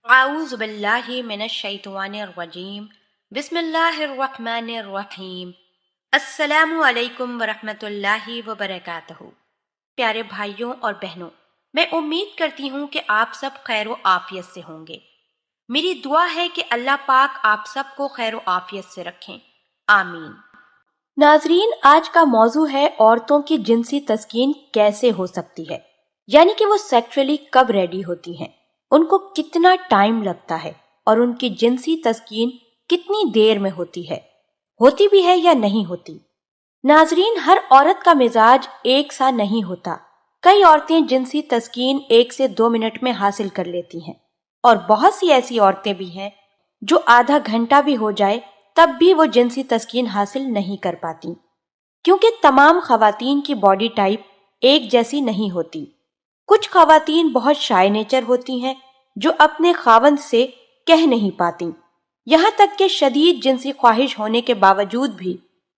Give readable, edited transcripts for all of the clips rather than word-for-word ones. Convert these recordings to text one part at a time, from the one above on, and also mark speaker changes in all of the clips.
Speaker 1: اعوذ باللہ من الشیطان الرجیم بسم اللہ الرحمن الرحیم السلام علیکم ورحمۃ اللہ وبرکاتہ۔ پیارے بھائیوں اور بہنوں، میں امید کرتی ہوں کہ آپ سب خیر و عافیت سے ہوں گے۔ میری دعا ہے کہ اللہ پاک آپ سب کو خیر و عافیت سے رکھیں، آمین۔ ناظرین، آج کا موضوع ہے عورتوں کی جنسی تسکین کیسے ہو سکتی ہے، یعنی کہ وہ سیکچولی کب ریڈی ہوتی ہیں، ان کو کتنا ٹائم لگتا ہے اور ان کی جنسی تسکین کتنی دیر میں ہوتی بھی ہے یا نہیں ہوتی۔ ناظرین، ہر عورت کا مزاج ایک سا نہیں ہوتا۔ کئی عورتیں جنسی تسکین 1 سے 2 منٹ میں حاصل کر لیتی ہیں، اور بہت سی ایسی عورتیں بھی ہیں جو آدھا گھنٹہ بھی ہو جائے تب بھی وہ جنسی تسکین حاصل نہیں کر پاتی، کیونکہ تمام خواتین کی باڈی ٹائپ ایک جیسی نہیں ہوتی۔ کچھ خواتین بہت شائع نیچر ہوتی ہیں جو اپنے خاوند سے کہہ نہیں پاتی، یہاں تک کہ شدید جنسی خواہش ہونے کے باوجود بھی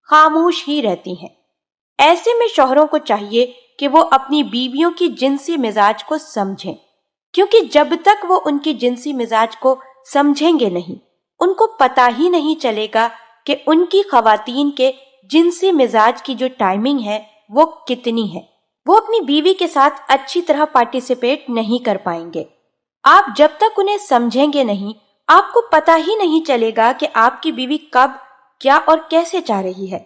Speaker 1: خاموش ہی رہتی ہیں۔ ایسے میں شوہروں کو چاہیے کہ وہ اپنی بیویوں کی جنسی مزاج کو سمجھیں، کیونکہ جب تک وہ ان کی جنسی مزاج کو سمجھیں گے نہیں، ان کو پتہ ہی نہیں چلے گا کہ ان کی خواتین کے جنسی مزاج کی جو ٹائمنگ ہے وہ کتنی ہے۔ وہ اپنی بیوی کے ساتھ اچھی طرح پارٹیسپیٹ نہیں کر پائیں گے۔ آپ جب تک انہیں سمجھیں گے نہیں، آپ کو پتہ ہی نہیں چلے گا کہ آپ کی بیوی کب، کیا اور کیسے چاہ رہی ہے،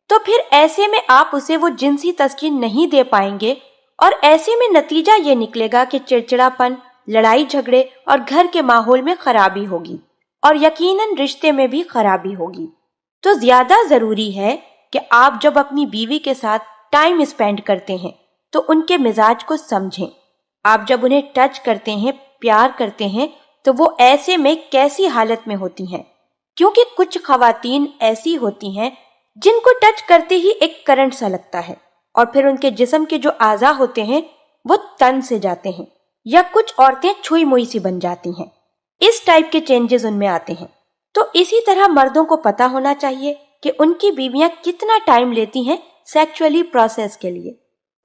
Speaker 1: تو پھر ایسے میں آپ اسے وہ جنسی تسکین نہیں دے پائیں گے، اور ایسے میں نتیجہ یہ نکلے گا کہ چڑچڑاپن، لڑائی جھگڑے اور گھر کے ماحول میں خرابی ہوگی، اور یقیناً رشتے میں بھی خرابی ہوگی۔ تو زیادہ ضروری ہے کہ آپ جب اپنی بیوی کے ساتھ ٹائم اسپینڈ کرتے ہیں تو ان کے مزاج کو سمجھیں۔ آپ جب انہیں ٹچ کرتے ہیں، پیار کرتے ہیں، تو وہ ایسے میں کیسی حالت میں ہوتی ہیں، کیونکہ کچھ خواتین ایسی ہوتی ہیں جن کو ٹچ کرتے ہی ایک کرنٹ سا لگتا ہے، اور پھر ان کے جسم کے جو اعضاء ہوتے ہیں وہ تن سے جاتے ہیں، یا کچھ عورتیں چھوئی موئی سی بن جاتی ہیں۔ اس ٹائپ کے چینجز ان میں آتے ہیں۔ تو اسی طرح مردوں کو پتہ ہونا چاہیے کہ ان کی بیویاں کتنا ٹائم لیتی ہیں سیکچولی پروسیس کے لیے۔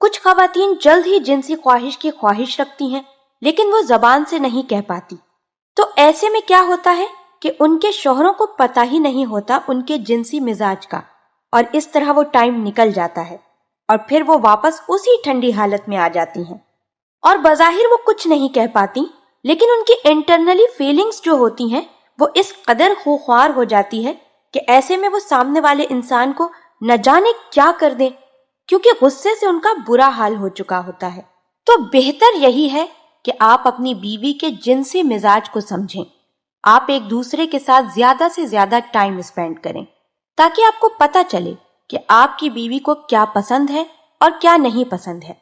Speaker 1: کچھ خواتین جلد ہی جنسی خواہش کی خواہش رکھتی ہیں، لیکن وہ زبان سے نہیں کہہ پاتی، تو ایسے میں کیا ہوتا ہے کہ ان کے شوہروں کو پتہ ہی نہیں ہوتا ان کے جنسی مزاج کا، اور اس طرح وہ ٹائم نکل جاتا ہے، اور پھر وہ واپس اسی ٹھنڈی حالت میں آ جاتی ہیں، اور بظاہر وہ کچھ نہیں کہہ پاتی، لیکن ان کی انٹرنلی فیلنگز جو ہوتی ہیں وہ اس قدر خوخوار ہو جاتی ہے کہ ایسے میں وہ سامنے والے انسان کو نہ جانے کیا کر دیں، کیونکہ غصے سے ان کا برا حال ہو چکا ہوتا ہے۔ تو بہتر یہی ہے کہ آپ اپنی بیوی کے جنسی مزاج کو سمجھیں۔ آپ ایک دوسرے کے ساتھ زیادہ سے زیادہ ٹائم اسپینڈ کریں، تاکہ آپ کو پتہ چلے کہ آپ کی بیوی کو کیا پسند ہے اور کیا نہیں پسند ہے۔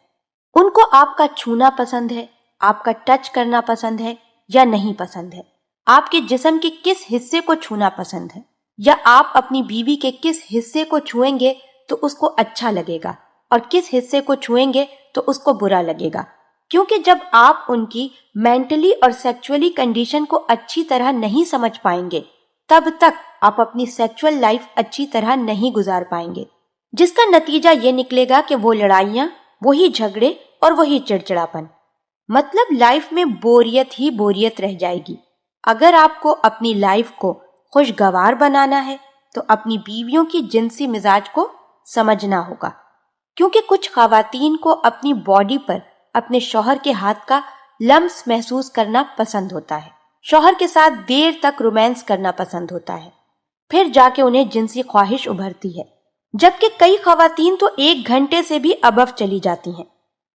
Speaker 1: ان کو آپ کا چھونا پسند ہے، آپ کا ٹچ کرنا پسند ہے یا نہیں پسند ہے، آپ کے جسم کے کس حصے کو چھونا پسند ہے، یا آپ اپنی بیوی کے کس حصے کو چھوئیں گے تو اس کو اچھا لگے گا، اور کس حصے کو چھوئیں گے تو اس کو برا لگے گا۔ کیونکہ جب آپ ان کی مینٹلی اور سیکچولی کنڈیشن کو اچھی طرح نہیں سمجھ پائیں گے، تب تک آپ اپنی سیکچول لائف اچھی طرح نہیں گزار پائیں گے، جس کا نتیجہ یہ نکلے گا کہ وہ لڑائیاں، وہی جھگڑے اور وہی چڑچڑاپن، مطلب لائف میں بوریت ہی بوریت رہ جائے گی۔ اگر آپ کو اپنی لائف کو خوشگوار بنانا ہے تو اپنی بیویوں کی جنسی مزاج کو سمجھنا ہوگا، کیونکہ کچھ خواتین کو اپنی باڈی پر اپنے شوہر کے ہاتھ کا لمس محسوس کرنا پسند ہوتا ہے، شوہر کے ساتھ دیر تک رومانس کرنا پسند ہوتا ہے، پھر جا کے انہیں جنسی خواہش ابھرتی ہے، جبکہ کئی خواتین تو 1 گھنٹے سے بھی ابو چلی جاتی ہیں،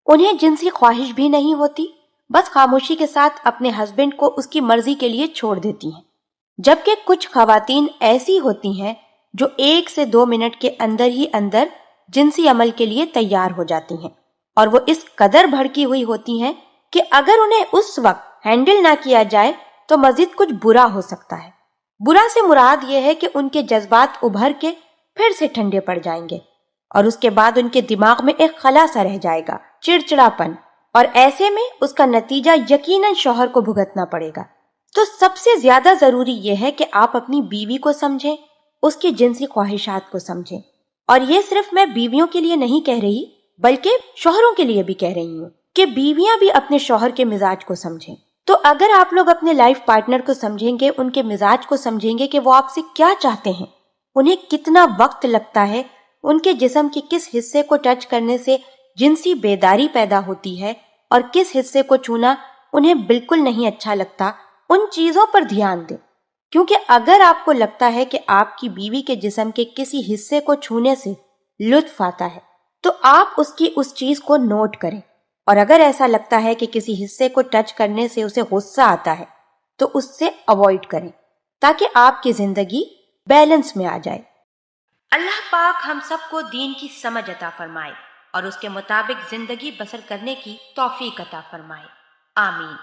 Speaker 1: انہیں جنسی خواہش بھی نہیں ہوتی، بس خاموشی کے ساتھ اپنے ہسبینڈ کو اس کی مرضی کے لیے چھوڑ دیتی ہیں۔ جبکہ کچھ خواتین ایسی ہوتی ہیں جو 1 سے 2 منٹ کے اندر ہی اندر جنسی عمل کے لیے تیار ہو جاتی ہیں، اور وہ اس قدر بھڑکی ہوئی ہوتی ہیں کہ اگر انہیں اس وقت ہینڈل نہ کیا جائے تو مزید کچھ برا ہو سکتا ہے۔ برا سے مراد یہ ہے کہ ان کے جذبات ابھر کے پھر سے ٹھنڈے پڑ جائیں گے، اور اس کے بعد ان کے دماغ میں ایک خلا سا رہ جائے گا، چڑچڑاپن، اور ایسے میں اس کا نتیجہ یقیناً شوہر کو بھگتنا پڑے گا۔ تو سب سے زیادہ ضروری یہ ہے کہ آپ اپنی بیوی کو سمجھیں، اس کی جنسی خواہشات کو سمجھیں، اور یہ صرف میں بیویوں کے لیے نہیں کہہ رہی بلکہ شوہروں کے لیے بھی کہہ رہی ہوں کہ بیویاں بھی اپنے شوہر کے مزاج کو سمجھیں۔ تو اگر آپ لوگ اپنے لائف پارٹنر کو سمجھیں گے، ان کے مزاج کو سمجھیں گے کہ وہ آپ سے کیا چاہتے ہیں، انہیں کتنا وقت لگتا ہے، ان کے جسم کے کس حصے کو ٹچ کرنے سے جنسی بیداری پیدا ہوتی ہے اور کس حصے کو چھونا انہیں بالکل نہیں اچھا لگتا، ان چیزوں پر دھیان دیں. کیونکہ اگر آپ کو لگتا ہے کہ آپ کی بیوی کے جسم کے کسی حصے کو چھونے سے لطف آتا ہے تو آپ اس کی اس چیز کو نوٹ کریں، اور اگر ایسا لگتا ہے کہ کسی حصے کو ٹچ کرنے سے اسے غصہ آتا ہے تو اس سے اوائڈ کریں تاکہ آپ کی زندگی بیلنس میں آ جائے. اللہ پاک ہم سب کو دین کی سمجھ عطا فرمائے اور اس کے مطابق زندگی بسر کرنے کی توفیق عطا فرمائے. آمین.